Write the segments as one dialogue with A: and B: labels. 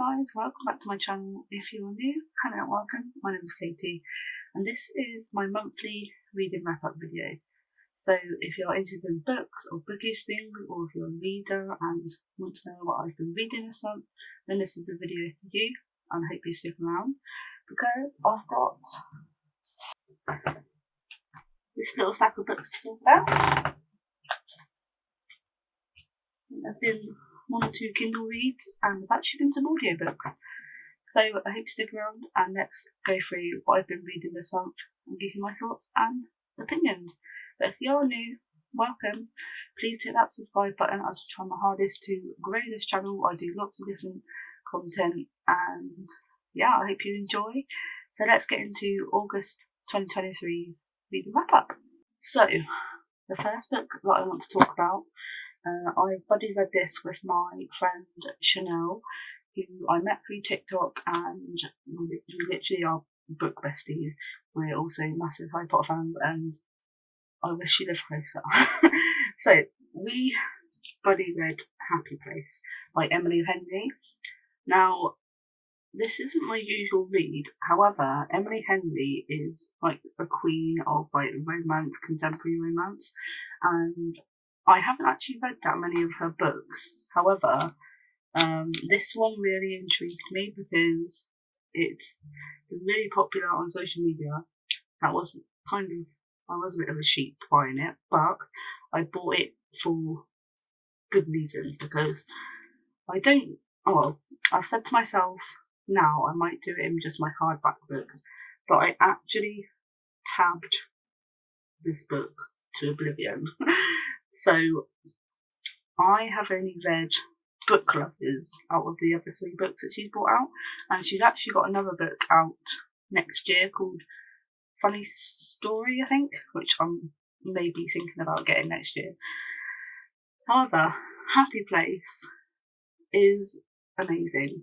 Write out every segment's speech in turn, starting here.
A: guys, welcome back to my channel. If you're new, hello and welcome. My name is Katie and this is my monthly reading wrap-up video. So if you're interested in books or bookish things, or if you're a reader and want to know what I've been reading this month, then this is a video for you, and I hope you stick around because I've got this little stack of books to talk about. There's been one or two Kindle reads and there's actually been some audiobooks. So I hope you stick around and let's go through what I've been reading this month and give you my thoughts and opinions. But if you're new, welcome. Please hit that subscribe button as I try my hardest to grow this channel. I do lots of different content and yeah, I hope you enjoy. So let's get into August 2023's reading wrap up. So the first book that I want to talk about, I buddy read this with my friend Chanel, who I met through TikTok, and we literally are book besties. We're also massive Harry Potter fans, and I wish she lived closer. So we buddy read Happy Place by Emily Henry. Now, this isn't my usual read, however, Emily Henry is like a queen of like romance, contemporary romance, and I haven't actually read that many of her books. However, this one really intrigued me because it's really popular on social media. I was a bit of a sheep buying it, but I bought it for good reason because I've said to myself now I might do it in just my hardback books, but I actually tabbed this book to oblivion. So I have only read Book Lovers out of the other three books that she's brought out, and she's actually got another book out next year called Funny Story, I think, which I'm maybe thinking about getting next year. However, Happy Place is amazing.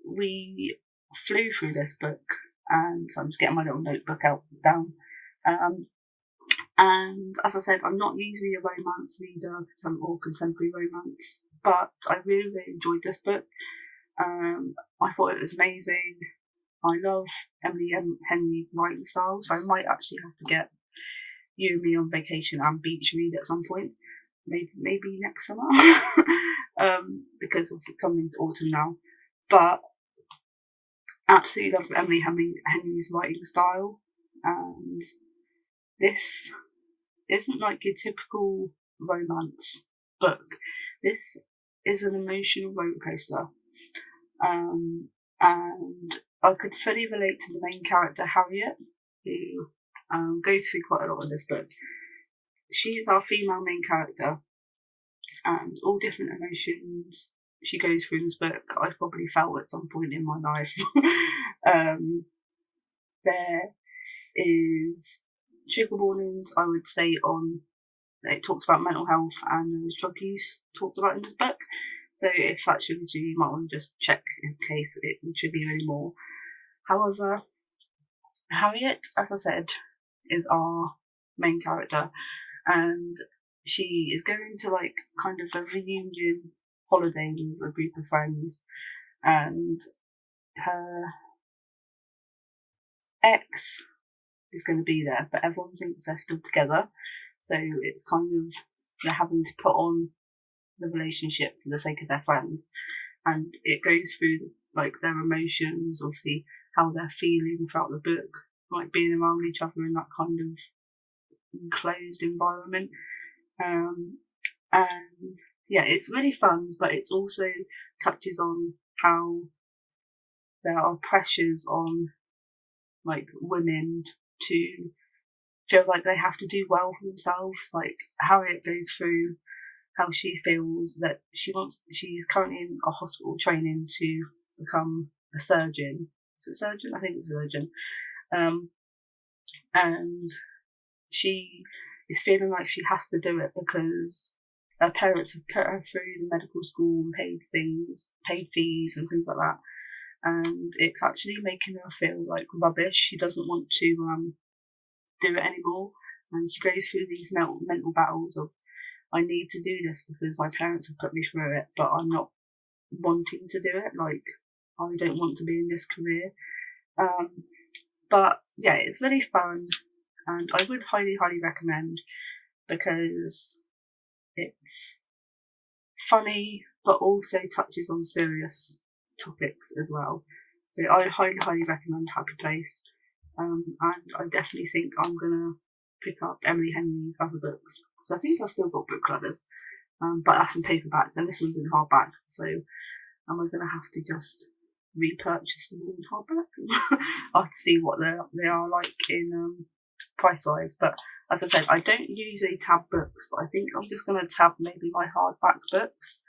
A: We flew through this book, and so I'm just getting my little notebook down. And as I said, I'm not usually a romance reader or contemporary romance, but I really, really enjoyed this book. I thought it was amazing. I love Emily Henry writing style, so I might actually have to get you and me on vacation and beach read at some point. Maybe next summer, because obviously it's coming into autumn now. But absolutely love Emily Henry's writing style, and this isn't like your typical romance book. This is an emotional roller coaster, and I could fully relate to the main character Harriet, who goes through quite a lot in this book. She is our female main character, and all different emotions she goes through in this book I've probably felt at some point in my life. There is trigger warnings, I would say, it talks about mental health and there's drug use talked about in this book. So if that triggers you, you might want to just check in case it trigger you anymore. However, Harriet, as I said, is our main character, and she is going to like kind of a reunion holiday with a group of friends, and her ex is going to be there, but everyone thinks they're still together, so it's kind of they're having to put on the relationship for the sake of their friends, and it goes through like their emotions, obviously how they're feeling throughout the book, like being around each other in that kind of enclosed environment, and yeah, it's really fun, but it's also touches on how there are pressures on like women to feel like they have to do well for themselves. Like Harriet goes through how she feels that she's currently in a hospital training to become a surgeon. Is it a surgeon? I think it's a surgeon. And she is feeling like she has to do it because her parents have put her through the medical school and paid fees and things like that. And it's actually making her feel like rubbish. She doesn't want to do it anymore, and she goes through these mental battles of, I need to do this because my parents have put me through it, but I'm not wanting to do it. Like, I don't want to be in this career. But yeah, it's really fun, and I would highly recommend, because it's funny but also touches on serious topics as well. So I highly recommend Happy Place, and I definitely think I'm gonna pick up Emily Henry's other books, because I think I've still got book covers, but that's in paperback, and this one's in hardback, so am I gonna have to just repurchase them all in hardback? I'll have to see what they are like in price wise. But as I said, I don't usually tab books, but I think I'm just gonna tab maybe my hardback books.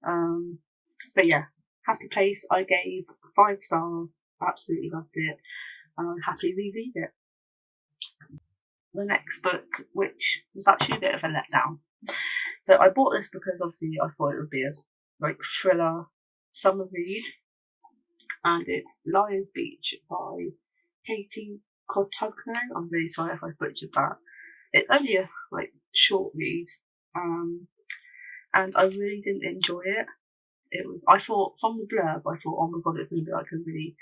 A: But yeah, Happy Place I gave 5 stars, absolutely loved it, and I'll happily reread it. The next book, which was actually a bit of a letdown. So I bought this because obviously I thought it would be a thriller summer read, and it's Liar's Beach by katiepageyoutube. I'm really sorry if I butchered that. It's only a short read, and I really didn't enjoy it. I thought from the blurb, I thought, oh my god, it's going to be a really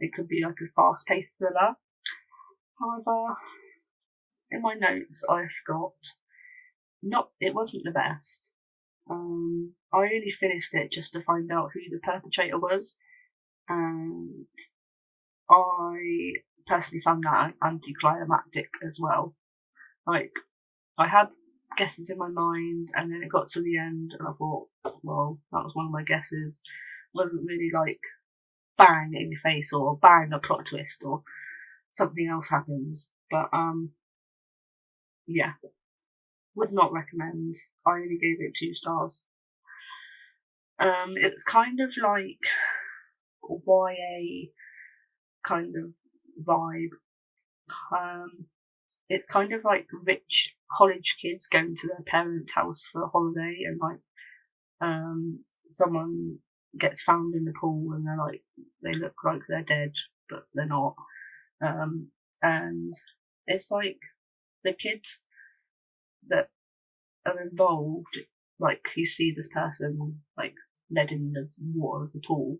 A: it could be a fast-paced thriller. However, in my notes I've got it wasn't the best. I only finished it just to find out who the perpetrator was, and I personally found that anticlimactic as well. I had guesses in my mind, and then it got to the end, and I thought, well, that was one of my guesses. It wasn't really bang in your face, or bang a plot twist, or something else happens. But yeah, would not recommend. I only gave it 2 stars. It's kind of like YA kind of vibe. It's kind of like rich college kids going to their parents' house for a holiday, and someone gets found in the pool, and they look like they're dead, but they're not. And it's the kids that are involved, who see this person led in the water of the pool.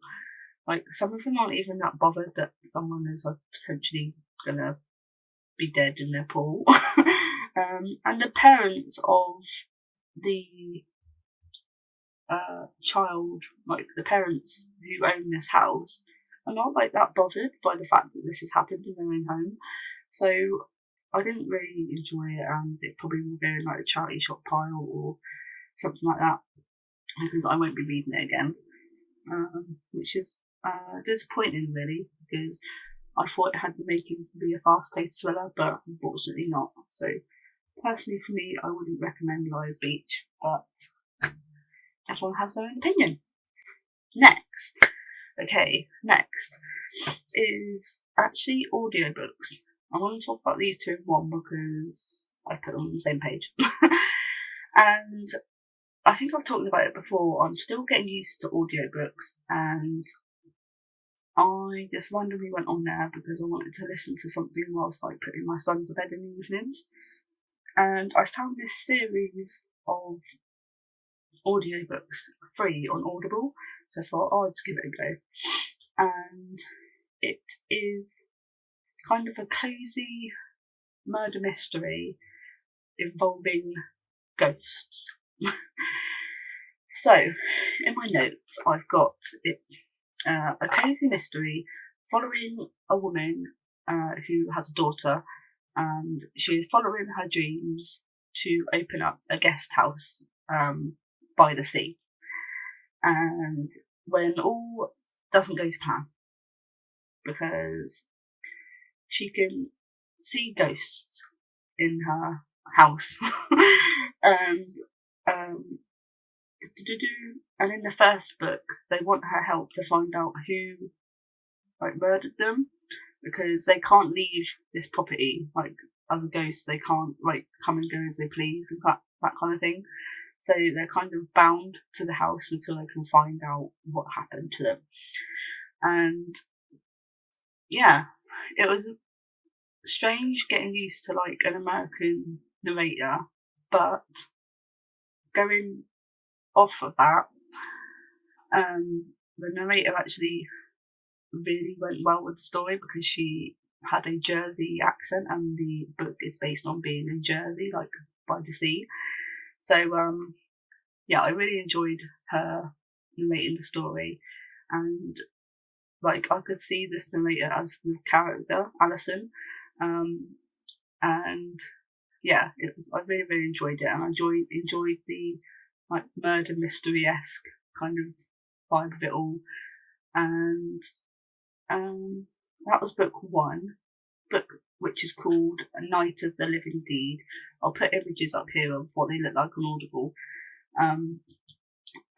A: Some of them aren't even that bothered that someone is potentially gonna be dead in their pool. And the parents of the child, the parents who own this house, are not that bothered by the fact that this has happened in their own home. So I didn't really enjoy it, and it probably will go in a charity shop pile or something like that, because I won't be reading it again, which is disappointing really, because I thought it had the makings to be a fast-paced thriller, but unfortunately not. So personally for me, I wouldn't recommend Liar's Beach, but everyone has their own opinion. Next is actually audiobooks. I want to talk about these two in one because I put them on the same page. And I think I've talked about it before, I'm still getting used to audiobooks, and I just randomly went on there because I wanted to listen to something whilst putting my son to bed in the evenings. And I found this series of audiobooks free on Audible, so I thought, I'd give it a go. And it is kind of a cosy murder mystery involving ghosts. So, in my notes, I've got it's a cosy mystery following a woman who has a daughter, and she is following her dreams to open up a guest house by the sea. And when all doesn't go to plan, because she can see ghosts in her house, and in the first book they want her help to find out who murdered them, because they can't leave this property as a ghost. They can't come and go as they please and that kind of thing. So they're kind of bound to the house until they can find out what happened to them. And yeah, it was strange getting used to an American narrator, but going off of that, The narrator actually really went well with the story because she had a Jersey accent, and the book is based on being in Jersey, like by the sea. So yeah, I really enjoyed her narrating the story, and like I could see this narrator as the character Alison, and yeah, I really enjoyed it, and I enjoyed the like murder mystery-esque kind of vibe of it all, and that was book one. Book which is called A Night of the Living Deed. I'll put images up here of what they look like on Audible.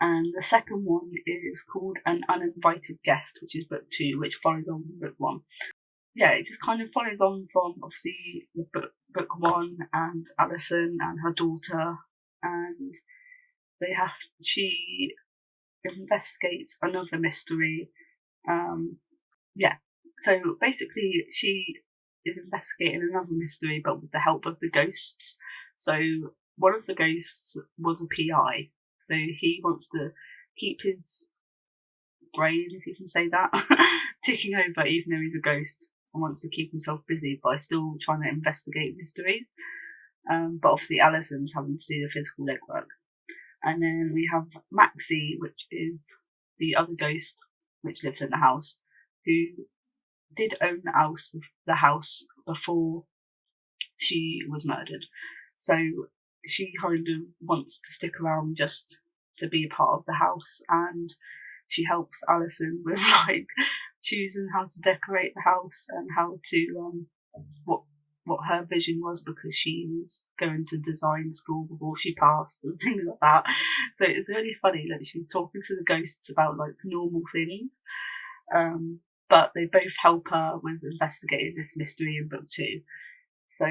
A: And the second one is called An Uninvited Guest, which is book two, which follows on from book one. Yeah, it just kind of follows on from obviously the book one and Alison and her daughter, and she investigates another mystery. Yeah, so basically she is investigating another mystery, but with the help of the ghosts. So one of the ghosts was a PI, so he wants to keep his brain, if you can say that, ticking over, even though he's a ghost, and wants to keep himself busy by still trying to investigate mysteries. But obviously Alison's having to do the physical legwork. And then we have Maxie, which is the other ghost which lived in the house, who did own the house before she was murdered. So she kind of wants to stick around just to be a part of the house, and she helps Alison with like choosing how to decorate the house and how to what her vision was, because she was going to design school before she passed and things like that. So it's really funny that she's talking to the ghosts about like normal things. But they both help her with investigating this mystery in book two. So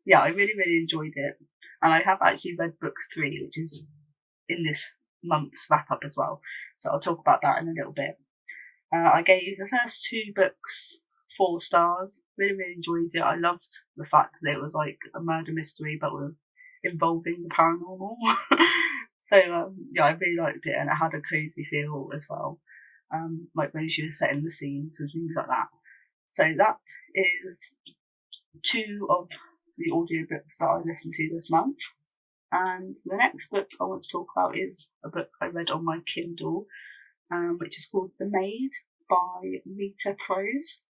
A: yeah, I really enjoyed it. And I have actually read book three, which is in this month's wrap up as well. So I'll talk about that in a little bit. I gave the first two books 4 stars. Really enjoyed it. I loved the fact that it was like a murder mystery, but involving the paranormal. So yeah, I really liked it, and it had a cozy feel as well. Like when she was setting the scenes and things like that. So that is 2 of the audiobooks that I listened to this month. And the next book I want to talk about is a book I read on my Kindle, which is called The Maid by Rita Prose.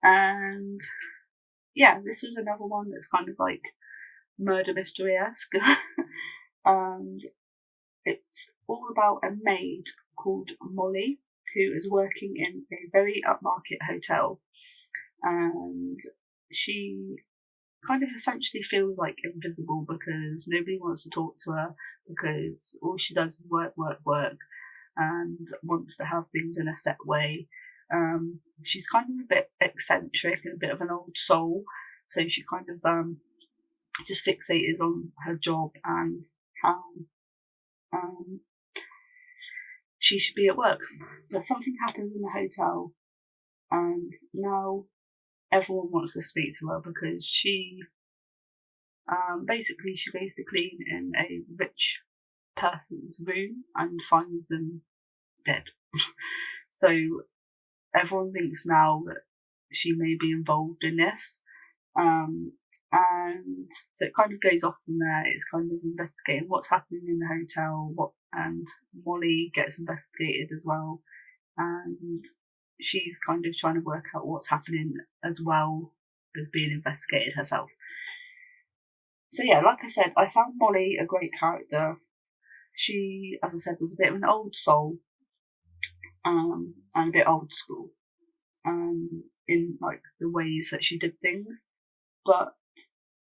A: And yeah, this was another one that's kind of like murder mystery-esque. And it's all about a maid called Molly, who is working in a very upmarket hotel, and she kind of essentially feels like invisible because nobody wants to talk to her, because all she does is work, and wants to have things in a set way. She's kind of a bit eccentric and a bit of an old soul, so she kind of just fixated on her job and how she should be at work. But something happens in the hotel, and now everyone wants to speak to her because she basically she goes to clean in a rich person's room and finds them dead. So everyone thinks now that she may be involved in this. And so it kind of goes off from there. It's kind of investigating what's happening in the hotel, and Molly gets investigated as well, and she's kind of trying to work out what's happening as well as being investigated herself. So yeah, like I said, I found Molly a great character. She, as I said, was a bit of an old soul, and a bit old school, in like the ways that she did things, but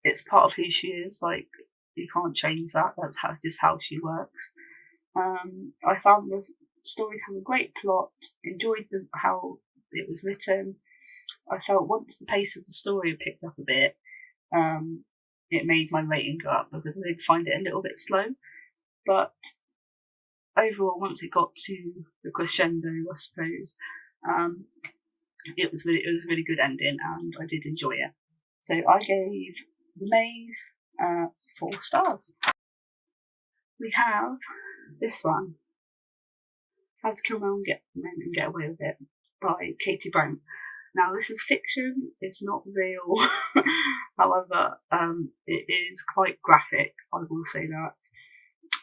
A: it's part of who she is. Like, you can't change that. That's just how she works. I found the stories have a great plot. Enjoyed how it was written. I felt once the pace of the story had picked up a bit, it made my rating go up because I did find it a little bit slow. But overall, once it got to the crescendo, I suppose, it was a really good ending, and I did enjoy it. So I gave The Maid 4 stars. We have this one, How to Kill Men and Get Away with It by Katie Brown. Now, this is fiction, it's not real. However, it is quite graphic, I will say that.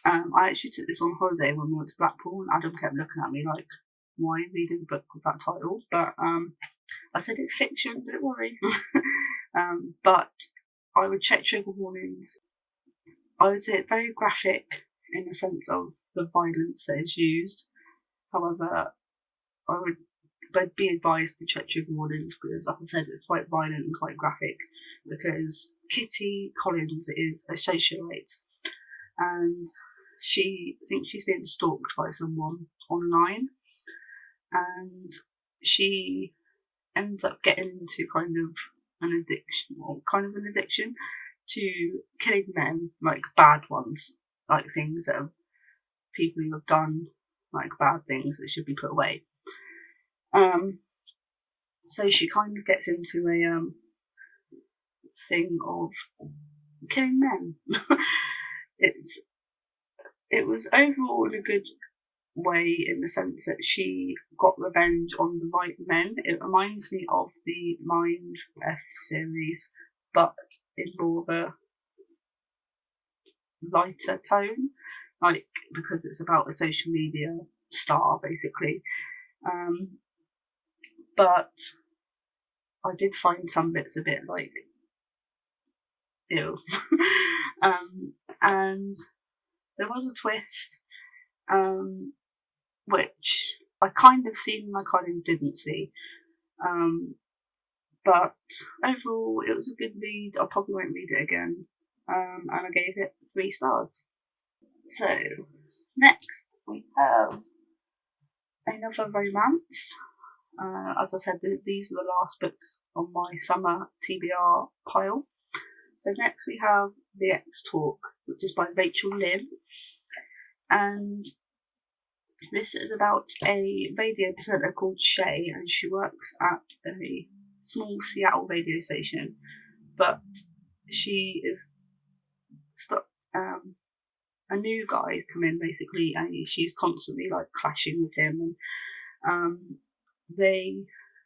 A: I actually took this on holiday when we went to Blackpool, and Adam kept looking at me like, why are you reading a book with that title? But I said it's fiction, don't worry. But I would check trigger warnings. I would say it's very graphic in the sense of the violence that is used. However, I would be advised to check trigger warnings because, like I said, it's quite violent and quite graphic, because Kitty Collins is a socialite and she thinks she's being stalked by someone online, and she ends up getting into kind of an addiction to killing men, like bad ones, like things that are people who have done like bad things that should be put away. So she kind of gets into a thing of killing men. It was overall in a good way in the sense that she got revenge on the right men. It reminds me of the Mind F series, but in more of a lighter tone, like because it's about a social media star basically. But I did find some bits a bit like ew. And there was a twist, which I kind of seen and I kind of didn't see. But overall, it was a good read. I probably won't read it again. And I gave it 3 stars. So, next we have another romance. As I said, these were the last books on my summer TBR pile. So next we have The X Talk, which is by Rachel Lynn. And this is about a radio presenter called Shay, and she works at a small Seattle radio station. But she is a new guy's come in basically, and she's constantly like clashing with him, and they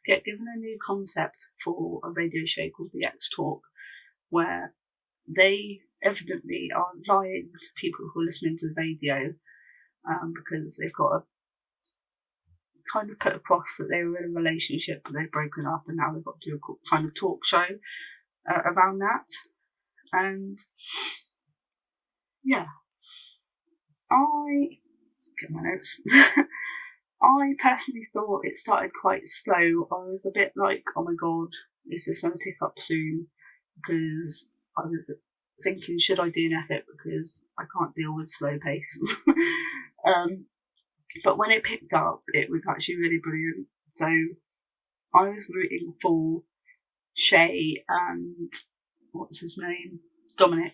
A: get given a new concept for a radio show called The X Talk, where they evidently are lying to people who are listening to the radio, because they've got to kind of put across that they were in a relationship but they've broken up, and now they've got to do a kind of talk show around that. And yeah, get my notes. I personally thought it started quite slow. I was a bit like, oh my god, is this going to pick up soon? Because I was thinking, should I DNF it? Because I can't deal with slow pace. But when it picked up, it was actually really brilliant. So I was rooting for Shay and what's his name? Dominic.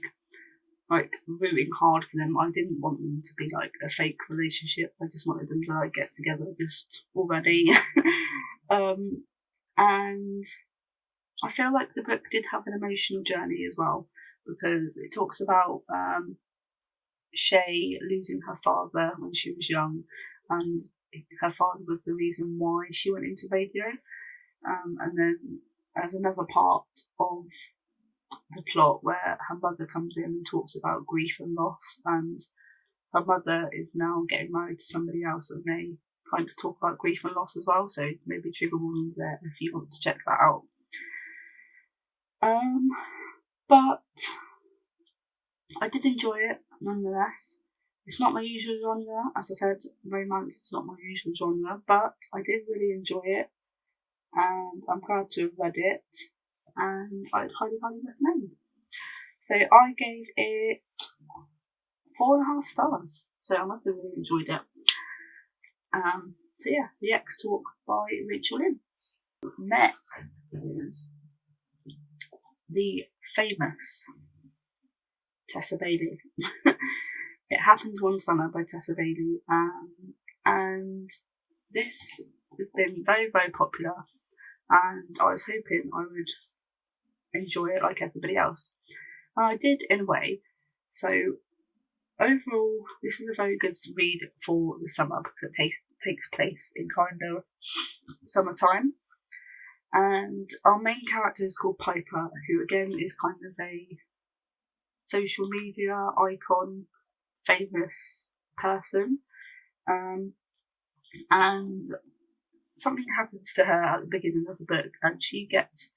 A: Like, rooting hard for them. I didn't want them to be like a fake relationship. I just wanted them to like get together just already. And I feel like the book did have an emotional journey as well, because it talks about Shay losing her father when she was young, and her father was the reason why she went into radio. And then there's another part of the plot where her mother comes in and talks about grief and loss, and her mother is now getting married to somebody else, and they kind of talk about grief and loss as well, so maybe trigger warnings there if you want to check that out. But I did enjoy it nonetheless. It's not my usual genre. As I said, romance is not my usual genre, but I did really enjoy it, and I'm glad to have read it, and I'd highly recommend. So I gave it 4.5 stars, so I must have really enjoyed it. So yeah, The X Talk by Rachel Lynn. Next is the famous Tessa Bailey. It Happens One Summer by Tessa Bailey, and this has been very, very popular, and I was hoping I would enjoy it like everybody else, and I did in a way. So overall, this is a very good read for the summer because it takes place in kind of summertime. And our main character is called Piper, who again is kind of a social media icon, famous person. And something happens to her at the beginning of the book, and she gets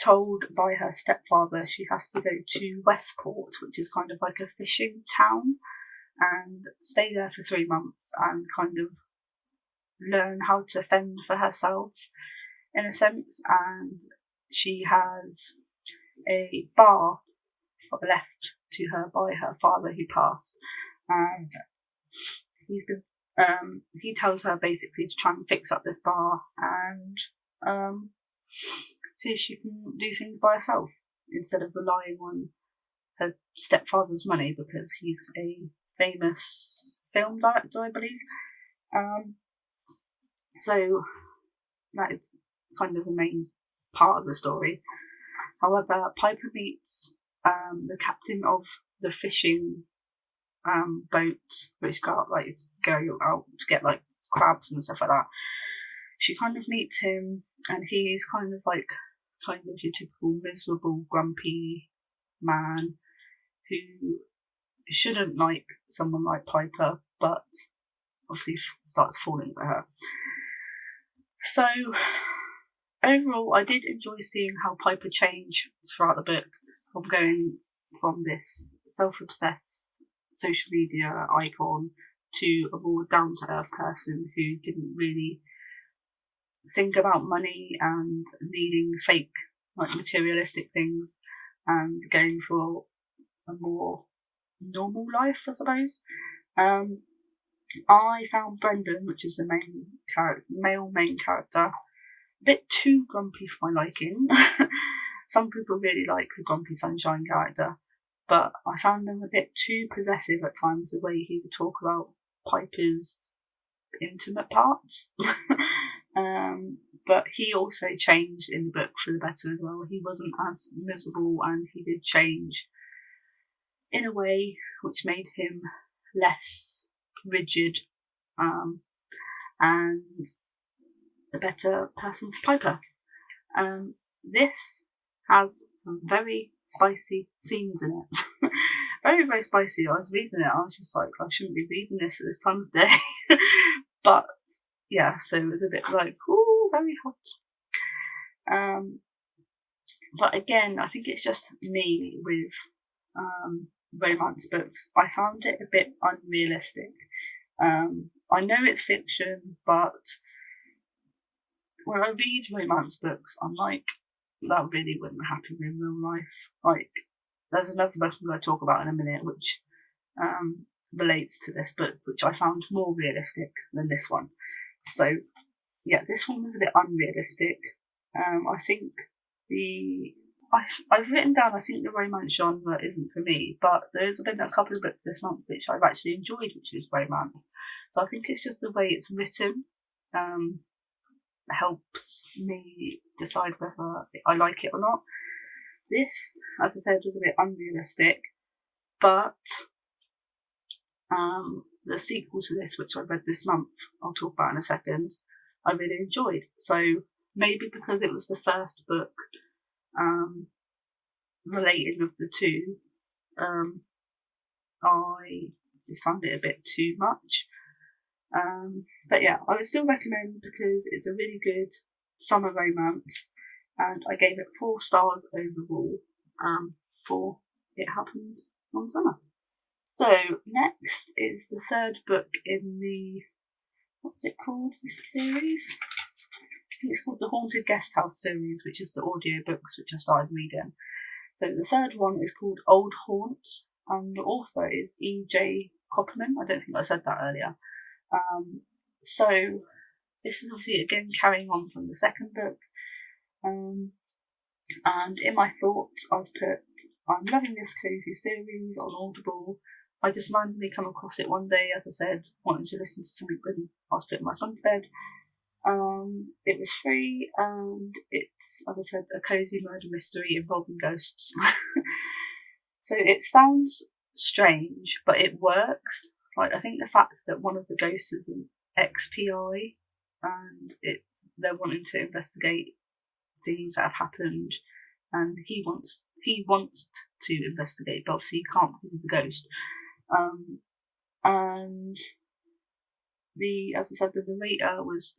A: told by her stepfather she has to go to Westport, which is kind of like a fishing town, and stay there for 3 months and kind of learn how to fend for herself, in a sense. And she has a bar left to her by her father who passed, and he tells her basically to try and fix up this bar and see if she can do things by herself instead of relying on her stepfather's money, because he's a famous film director, I believe. So that is kind of the main part of the story. However, Piper meets the captain of the fishing boat, which go out to get like crabs and stuff like that. She kind of meets him, and he's kind of your typical miserable, grumpy man who shouldn't like someone like Piper, but obviously starts falling for her. So overall, I did enjoy seeing how Piper changed throughout the book, from going from this self-obsessed social media icon to a more down-to-earth person who didn't really think about money and needing fake, like, materialistic things, and going for a more normal life, I suppose. I found Brendan, which is the male main character, a bit too grumpy for my liking. Some people really like the grumpy sunshine character, but I found him a bit too possessive at times, the way he would talk about Piper's intimate parts. But he also changed in the book for the better as well. He wasn't as miserable, and he did change in a way which made him less rigid and a better person for Piper. This has some very spicy scenes in it. Very, very spicy. I was reading it, I was just like, I shouldn't be reading this at this time of day. But yeah, so it was a bit like, ooh, very hot. But again, I think it's just me with romance books. I found it a bit unrealistic. I know it's fiction, but when I read romance books, I'm like, that really wouldn't happen in real life. Like, there's another book I'm going to talk about in a minute, which relates to this book, which I found more realistic than this one. So, yeah, this one was a bit unrealistic. I think I've written down, I think the romance genre isn't for me, but there's been a couple of books this month which I've actually enjoyed, which is romance. So I think it's just the way it's written helps me decide whether I like it or not. This, as I said, was a bit unrealistic, but the sequel to this, which I read this month, I'll talk about in a second, I really enjoyed. So maybe because it was the first book relating of the two, I just found it a bit too much. But yeah, I would still recommend, because it's a really good summer romance, and I gave it 4 stars overall for it happened on summer. So next is the third book in the, what's it called, this series? I think it's called the Haunted Guest House series, which is the audiobooks which I started reading. So the third one is called Old Haunts, and the author is E.J. Copperman. I don't think I said that earlier. So this is obviously again carrying on from the second book. And in my thoughts, I've put, I'm loving this cozy series on Audible. I just randomly come across it one day, as I said, wanting to listen to something when I was putting my son to bed. It was free, and it's, as I said, a cozy murder mystery involving ghosts. So it sounds strange, but it works. Like, I think the fact that one of the ghosts is an ex-PI, and they're wanting to investigate things that have happened, and he wants to investigate, but obviously he can't because he's a ghost. And as I said, the narrator was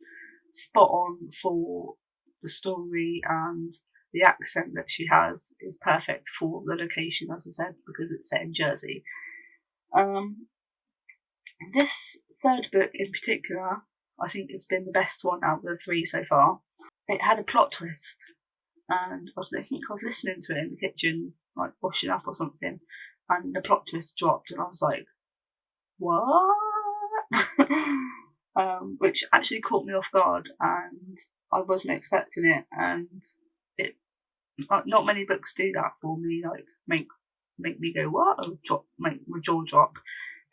A: spot on for the story, and the accent that she has is perfect for the location, as I said, because it's set in Jersey. This third book in particular, I think it's been the best one out of the 3 so far. It had a plot twist, and I was listening to it in the kitchen, like washing up or something, and the plot twist dropped, and I was like, what? Which actually caught me off guard, and I wasn't expecting it, and it, not many books do that for me, like make me go what, or make my jaw drop,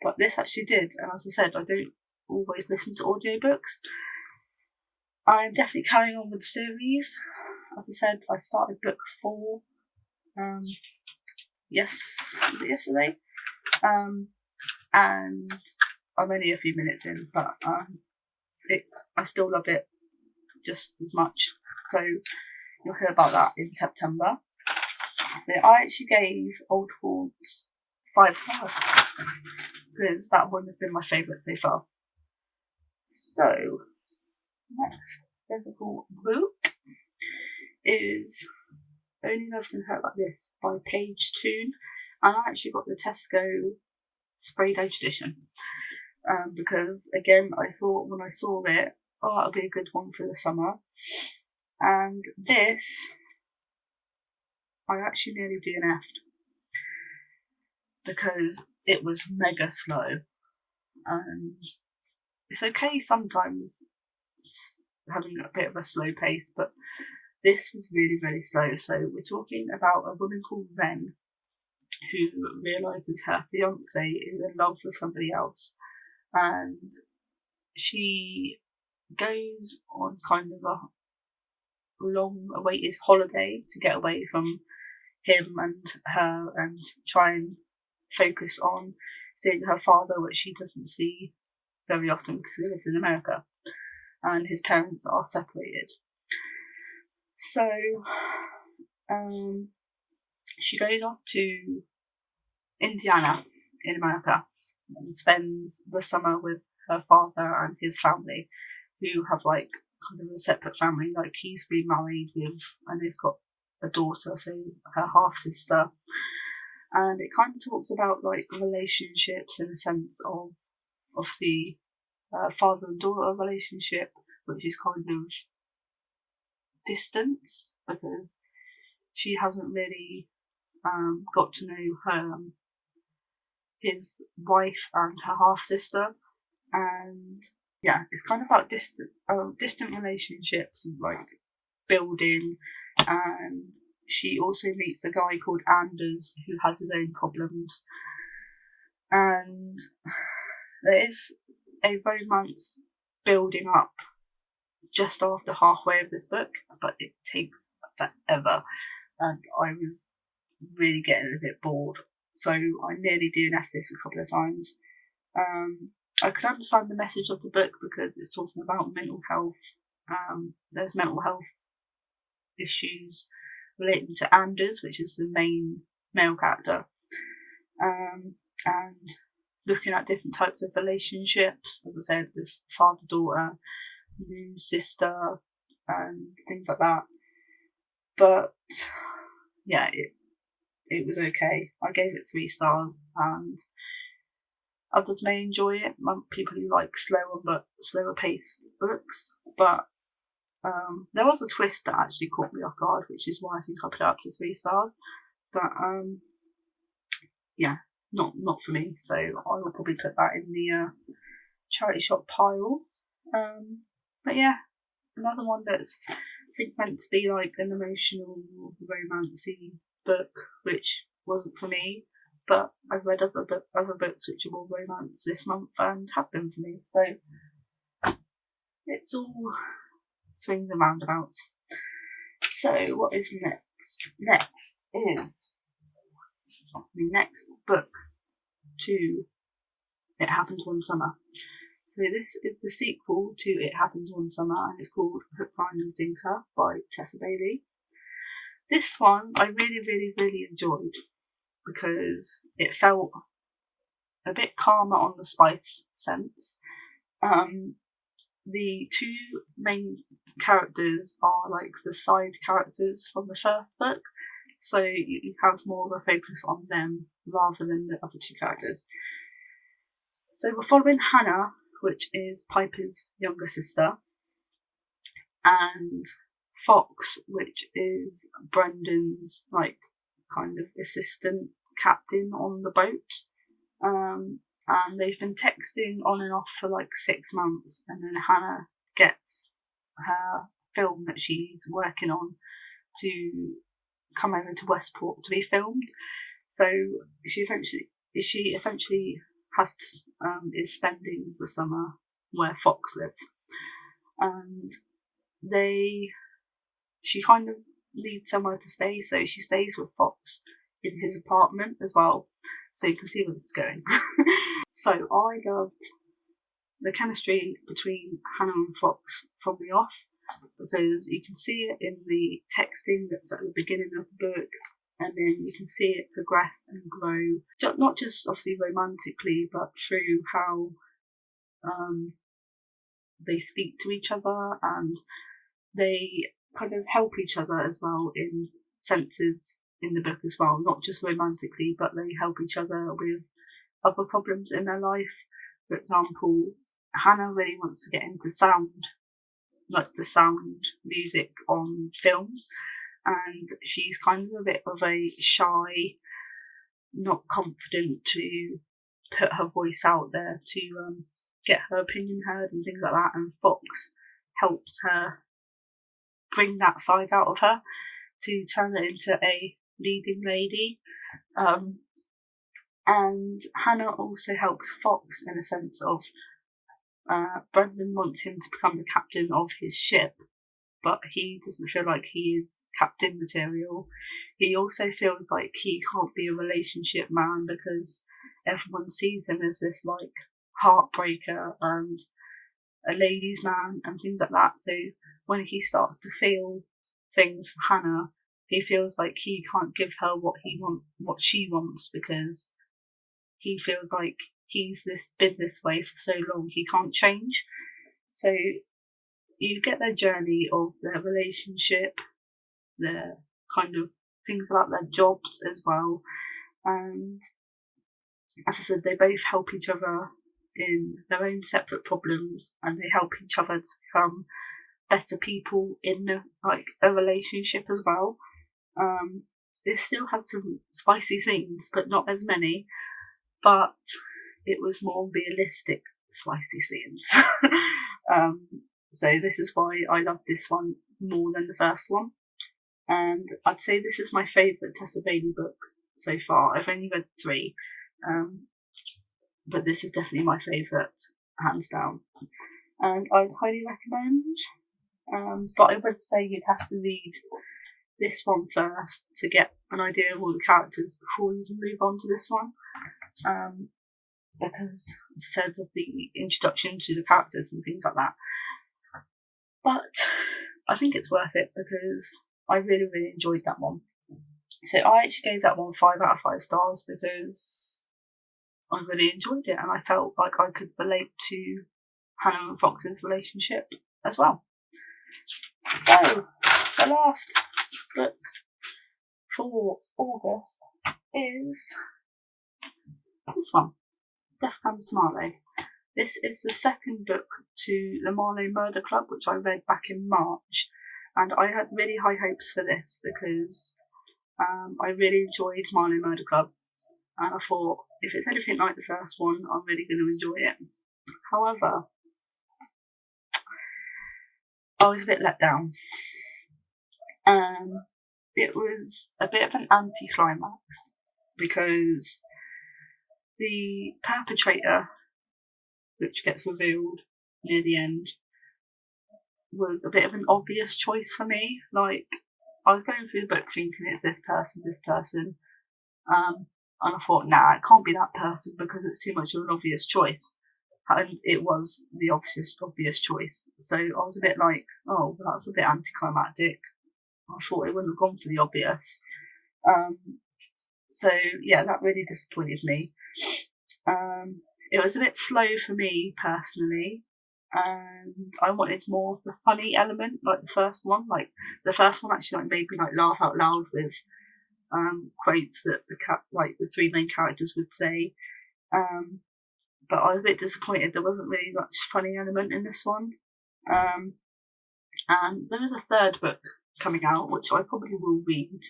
A: but this actually did. And as I said, I don't always listen to audiobooks. I'm definitely carrying on with the series. As I said, I started book 4 was it yesterday? And I'm only a few minutes in, but I still love it just as much. So you'll hear about that in September. So I actually gave Old Haunts 5 stars because that one has been my favourite so far. So next physical book is Only Love Can Hurt Like This by Page Toon, and I actually got the Tesco sprayed edge edition because again I thought when I saw it, it'll be a good one for the summer. And this I actually nearly DNF'd because it was mega slow, and it's okay sometimes having a bit of a slow pace, but this was really, really slow. So we're talking about a woman called Ren who realises her fiance is in love with somebody else, and she goes on kind of a long awaited holiday to get away from him and her and try and focus on seeing her father, which she doesn't see very often because he lives in America and his parents are separated. So she goes off to Indiana in America and spends the summer with her father and his family, who have like kind of a separate family. Like he's remarried with, and they've got a daughter, so her half sister. And it kind of talks about like relationships in the sense of obviously father and daughter relationship, which is kind of distanced because she hasn't really got to know his wife and her half sister, and yeah, it's kind of about distant relationships, like building. And she also meets a guy called Anders who has his own problems, and there is a romance building up just after halfway of this book, but it takes forever, and I was really getting a bit bored, so I nearly DNF'd this a couple of times. I could understand the message of the book because it's talking about mental health. There's mental health issues relating to Anders, which is the main male character, and looking at different types of relationships, as I said, with father-daughter, new sister, and things like that. But yeah, it was okay. I gave it 3 stars, and others may enjoy it. People who like slower paced books, but there was a twist that actually caught me off guard, which is why I think I put it up to 3 stars. But yeah, not for me. So I will probably put that in the charity shop pile. But yeah, another one that's I think meant to be like an emotional, romancy book, which wasn't for me. But I've read other books which are more romance this month and have been for me. So it's all swings and roundabouts. So what is next? The next book to It Happened One Summer. So this is the sequel to It Happened One Summer, and it's called Hook, Line and Zinka by Tessa Bailey. This one I really enjoyed because it felt a bit calmer on the spice sense. The two main characters are like the side characters from the first book, so you have more of a focus on them rather than the other two characters. So we're following Hannah, which is Piper's younger sister, and Fox, which is Brendan's like kind of assistant captain on the boat. And they've been texting on and off for like 6 months, and then Hannah gets her film that she's working on to come over to Westport to be filmed. So she essentially has to, is spending the summer where Fox lives, and she kind of needs somewhere to stay, so she stays with Fox in his apartment as well, so you can see where this is going. So I loved the chemistry between Hannah and Fox from the off, because you can see it in the texting that's at the beginning of the book, and then you can see it progress and grow, not just obviously romantically, but through how they speak to each other, and they kind of help each other as well in senses in the book as well, not just romantically, but they help each other with other problems in their life. For example, Hannah really wants to get into sound, like the sound music on films, and she's kind of a bit of a shy, not confident to put her voice out there to get her opinion heard and things like that, and Fox helped her bring that side out of her to turn it into a leading lady. And Hannah also helps Fox in a sense of Brendan wants him to become the captain of his ship, but he doesn't feel like he is captain material. He also feels like he can't be a relationship man because everyone sees him as this like heartbreaker and a ladies' man and things like that. So when he starts to feel things for Hannah, he feels like he can't give her what she wants, because he feels like he's been this way for so long, he can't change. So you get their journey of their relationship, their kind of things about their jobs as well, and as I said, they both help each other in their own separate problems, and they help each other to become better people in a relationship as well. It still has some spicy scenes, but not as many, but it was more realistic spicy scenes. So this is why I love this one more than the first one, and I'd say this is my favourite Tessa Bailey book so far. I've only read 3, but this is definitely my favourite, hands down, and I'd highly recommend. But I would say you'd have to read this one first to get an idea of all the characters before you can move on to this one, because as I said, of the introduction to the characters and things like that. But I think it's worth it because I really enjoyed that one. So I actually gave that one 5 out of 5 stars because I really enjoyed it, and I felt like I could relate to Hannah and Fox's relationship as well. So the last book for August is this one, Death Comes to Marlow. This is the second book to the Marlow Murder Club, which I read back in March, and I had really high hopes for this because I really enjoyed Marlow Murder Club, and I thought if it's anything like the first one, I'm really going to enjoy it. However, I was a bit let down. It was a bit of an anti-climax because the perpetrator, which gets revealed near the end, was a bit of an obvious choice for me. Like, I was going through the book thinking it's this person, And I thought, nah, it can't be that person because it's too much of an obvious choice. And it was the obvious choice. So I was a bit like, oh, well, that's a bit anticlimactic. I thought it wouldn't have gone for the obvious. So yeah, that really disappointed me. It was a bit slow for me personally, and I wanted more of the funny element, like the first one. Like the first one actually made me laugh out loud with quotes that the three main characters would say. But I was a bit disappointed there wasn't really much funny element in this one. And there is a third book coming out, which I probably will read.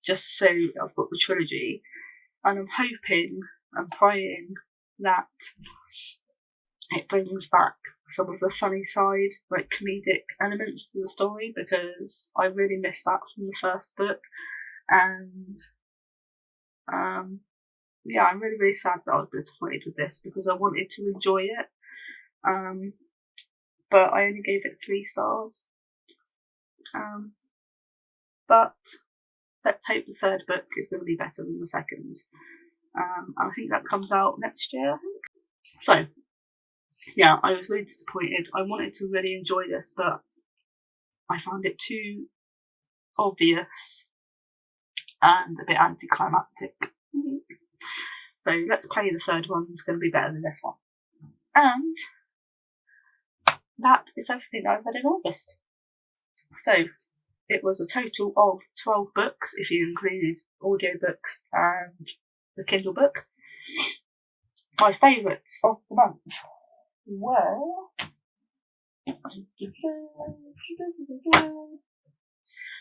A: Just so I've got the trilogy, and I'm hoping and praying that it brings back some of the funny side, like comedic elements to the story, because I really missed that from the first book. And yeah, I'm really, really sad that I was disappointed with this because I wanted to enjoy it. But I only gave it 3 stars. But let's hope the third book is going to be better than the second. I think that comes out next year, I think. So, yeah, I was really disappointed. I wanted to really enjoy this, but I found it too obvious and a bit anticlimactic. So let's pray the third one's going to be better than this one. And that is everything that I read in August. So it was a total of 12 books, if you included audiobooks and the Kindle book. My favourites of the month were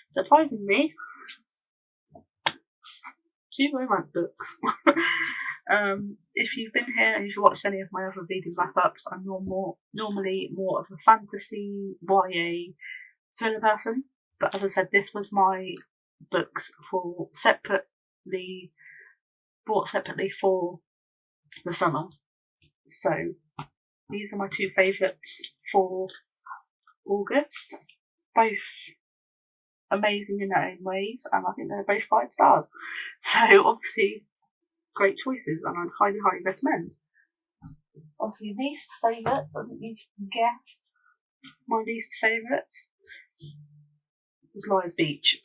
A: surprisingly 2 romance books. If you've been here and you've watched any of my other reading wrap-ups, I'm normally more of a fantasy, YA, thriller person. But as I said, this was my books bought separately for the summer. So these are my 2 favourites for August. Both amazing in their own ways, and I think they're both 5 stars. So obviously great choices, and I'd highly, highly recommend. Obviously least favourites, I think you can guess. My least favourite was Liar's Beach.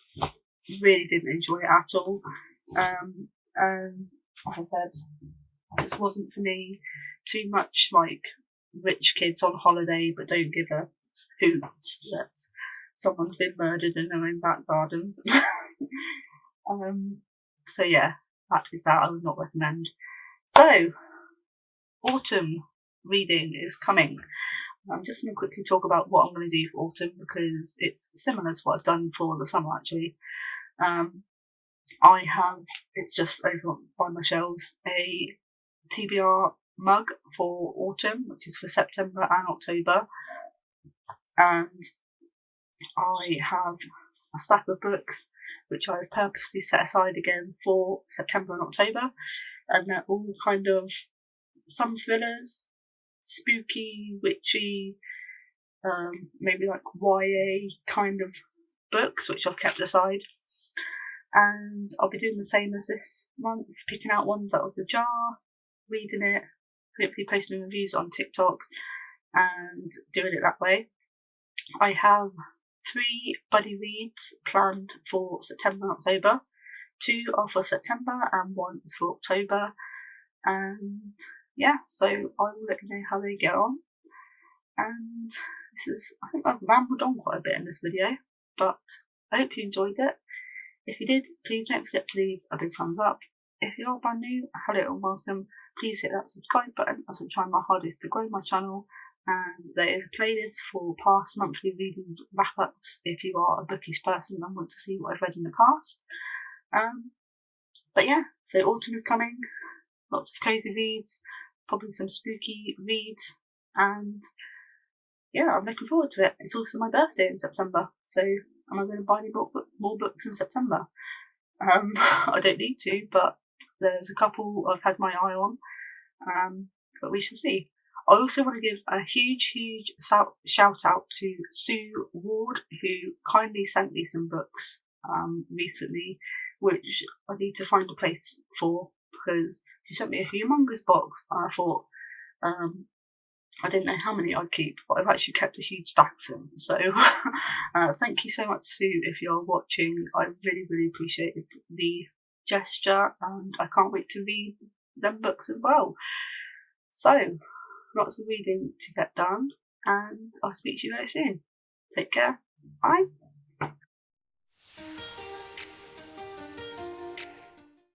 A: Really didn't enjoy it at all. And as I said, this wasn't for me. Too much like rich kids on holiday but don't give a hoot that someone's been murdered in their own back garden. So yeah, that is that. I would not recommend. So, autumn reading is coming. I'm just going to quickly talk about what I'm going to do for autumn because it's similar to what I've done for the summer actually. I have, it's just over by my shelves, a TBR mug for autumn, which is for September and October. And I have a stack of books which I've purposely set aside again for September and October. And they're all kind of some thrillers, spooky, witchy, maybe like YA kind of books, which I've kept aside. And I'll be doing the same as this month, picking out ones out of the jar, reading it, hopefully posting reviews on TikTok and doing it that way. I have 3 buddy reads planned for September and October. 2 are for September and 1 is for October. And yeah, so I will let you know how they get on. And I think I've rambled on quite a bit in this video, but I hope you enjoyed it. If you did, please don't forget to leave a big thumbs up. If you're brand new, hello and welcome. Please hit that subscribe button as I'm trying my hardest to grow my channel. And there is a playlist for past monthly reading wrap-ups if you are a bookish person and want to see what I've read in the past. But yeah, so autumn is coming. Lots of cosy reads, probably some spooky reads, and yeah, I'm looking forward to it. It's also my birthday in September, so am I going to buy any more books in September? I don't need to, but there's a couple I've had my eye on, but we shall see. I also want to give a huge shout out to Sue Ward, who kindly sent me some books recently, which I need to find a place for, because she sent me a humongous box and I thought I didn't know how many I'd keep, but I've actually kept a huge stack of them. So thank you so much, Sue, if you're watching. I really, really appreciated the gesture, and I can't wait to read them books as well. So lots of reading to get done, and I'll speak to you very soon. Take care. Bye.